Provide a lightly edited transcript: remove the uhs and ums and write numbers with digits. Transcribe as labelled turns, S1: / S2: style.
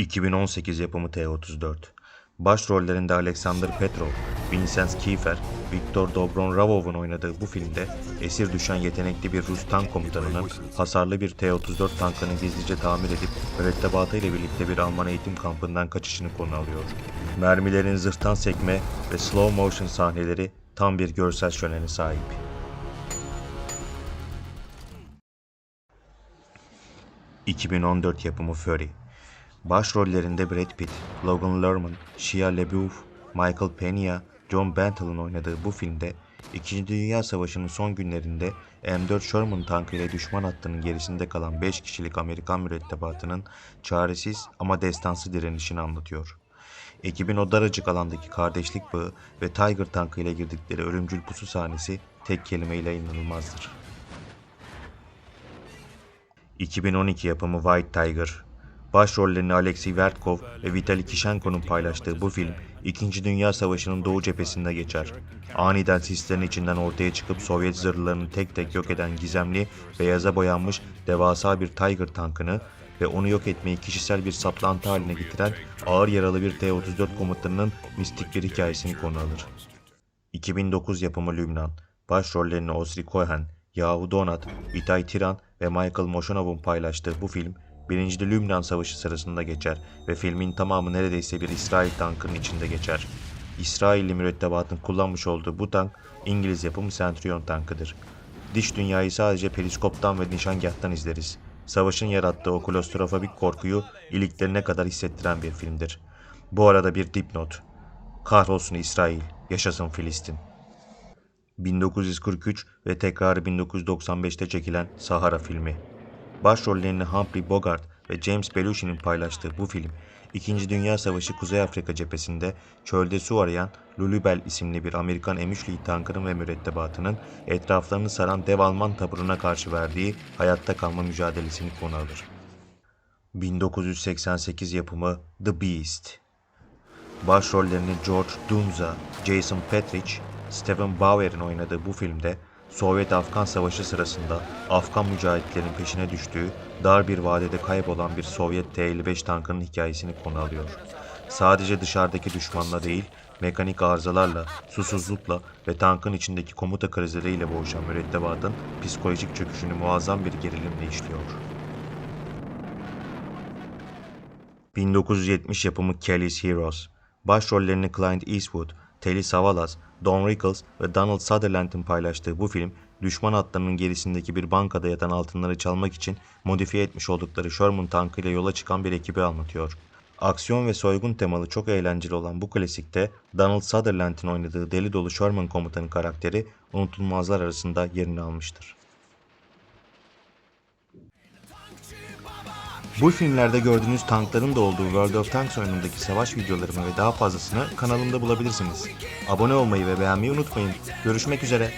S1: 2018 yapımı T-34. Başrollerinde Alexander Petrov, Vincent Kiefer, Viktor Dobronravov'un oynadığı bu filmde esir düşen yetenekli bir Rus tank komutanının hasarlı bir T-34 tankını gizlice tamir edip mürettebatı ile birlikte bir Alman eğitim kampından kaçışını konu alıyor. Mermilerin zırhtan sekme ve slow motion sahneleri tam bir görsel şölene sahip. ...2014 yapımı Fury. Başrollerinde Brad Pitt, Logan Lerman, Shia LaBeouf, Michael Pena, John Bentall'ın oynadığı bu filmde, İkinci Dünya Savaşı'nın son günlerinde M4 Sherman tankı ile düşman hattının gerisinde kalan 5 kişilik Amerikan mürettebatının çaresiz ama destansı direnişini anlatıyor. Ekibin o daracık alandaki kardeşlik bağı ve Tiger tankı ile girdikleri ölümcül pusu sahnesi tek kelimeyle inanılmazdır. 2012 yapımı White Tiger. Başrollerini Alexei Vertkov ve Vitali Kishenko'nun paylaştığı bu film, İkinci Dünya Savaşı'nın Doğu cephesinde geçer. Aniden sislerin içinden ortaya çıkıp Sovyet zırhlarını tek tek yok eden gizemli, beyaza boyanmış devasa bir Tiger tankını ve onu yok etmeyi kişisel bir saplantı haline getiren ağır yaralı bir T-34 komutanının mistik bir hikayesini konu alır. 2009 yapımı Lübnan. Başrollerini Osri Cohen, Yahu Donat, Itay Tiran ve Michael Moshenov'un paylaştığı bu film, 1. Lübnan Savaşı sırasında geçer ve filmin tamamı neredeyse bir İsrail tankının içinde geçer. İsrailli mürettebatın kullanmış olduğu bu tank, İngiliz yapımı Centurion tankıdır. Dış dünyayı sadece periskoptan ve nişangahtan izleriz. Savaşın yarattığı o klostrofobik korkuyu iliklerine kadar hissettiren bir filmdir. Bu arada bir dipnot. Kahrolsun İsrail, yaşasın Filistin. 1943 ve tekrarı 1995'te çekilen Sahara filmi. Başrollerini Humphrey Bogart ve James Belushi'nin paylaştığı bu film, İkinci Dünya Savaşı Kuzey Afrika cephesinde çölde su arayan Lulubelle isimli bir Amerikan M3 tankının ve mürettebatının etraflarını saran dev Alman taburuna karşı verdiği hayatta kalma mücadelesini konu alır. 1988 yapımı The Beast. Başrollerini George Dunza, Jason Patric, Stephen Bauer'in oynadığı bu filmde Sovyet-Afgan Savaşı sırasında Afgan mücahitlerin peşine düştüğü dar bir vadide kaybolan bir Sovyet T-55 tankının hikayesini konu alıyor. Sadece dışarıdaki düşmanla değil, mekanik arızalarla, susuzlukla ve tankın içindeki komuta krizleriyle boğuşan mürettebatın psikolojik çöküşünü muazzam bir gerilimle işliyor. 1970 yapımı Kelly's Heroes. Başrollerini Clint Eastwood, Telly Savalas, Don Rickles ve Donald Sutherland'ın paylaştığı bu film, düşman hatlarının gerisindeki bir bankada yatan altınları çalmak için modifiye etmiş oldukları Sherman tankıyla yola çıkan bir ekibi anlatıyor. Aksiyon ve soygun temalı çok eğlenceli olan bu klasikte Donald Sutherland'ın oynadığı deli dolu Sherman komutanı karakteri unutulmazlar arasında yerini almıştır. Bu filmlerde gördüğünüz tankların da olduğu World of Tanks oyunundaki savaş videolarımı ve daha fazlasını kanalımda bulabilirsiniz. Abone olmayı ve beğenmeyi unutmayın. Görüşmek üzere.